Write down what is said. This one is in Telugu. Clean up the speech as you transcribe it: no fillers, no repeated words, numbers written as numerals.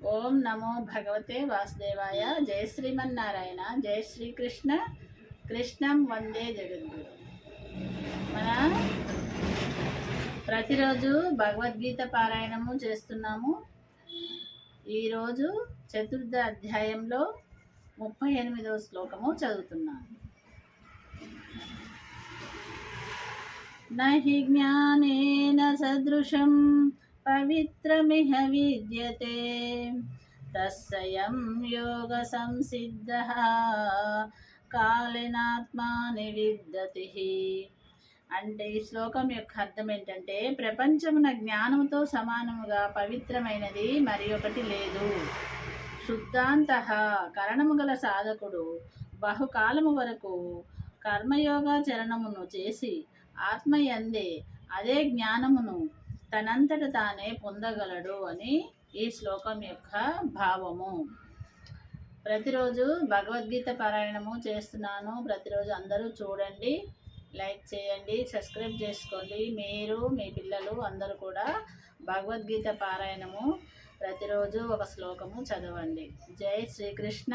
ఓం నమో భగవతే వాసుదేవాయ. జయ శ్రీమన్నారాయణ. జయ శ్రీకృష్ణ. కృష్ణం వందే జగద్గురు. మన ప్రతిరోజు భగవద్గీత పారాయణము చేస్తున్నాము. ఈరోజు చతుర్థ అధ్యాయంలో 38వ శ్లోకము చదువుతున్నాము. నహి జ్ఞానేన సదృశం పవిత్రమిహ విద్యతే తస్సయం యోగ సంసిద్ధః కాలేనాత్మాని విద్దతి. అంటే ఈ శ్లోకం యొక్క అర్థం ఏంటంటే, ప్రపంచమున జ్ఞానముతో సమానముగా పవిత్రమైనది మరి ఒకటి లేదు. శుద్ధాంత కరణము గల సాధకుడు బహుకాలము వరకు కర్మయోగాచరణమును చేసి ఆత్మయందే అదే జ్ఞానమును తనంతట తానే పొందగలడు అని ఈ శ్లోకం యొక్క భావము. ప్రతిరోజు భగవద్గీత పారాయణము చేస్తున్నాను. ప్రతిరోజు అందరూ చూడండి, లైక్ చేయండి, సబ్స్క్రైబ్ చేసుకోండి. మీరు, మీ పిల్లలు అందరూ కూడా భగవద్గీత పారాయణము ప్రతిరోజు ఒక శ్లోకము చదవండి. జై శ్రీకృష్ణ.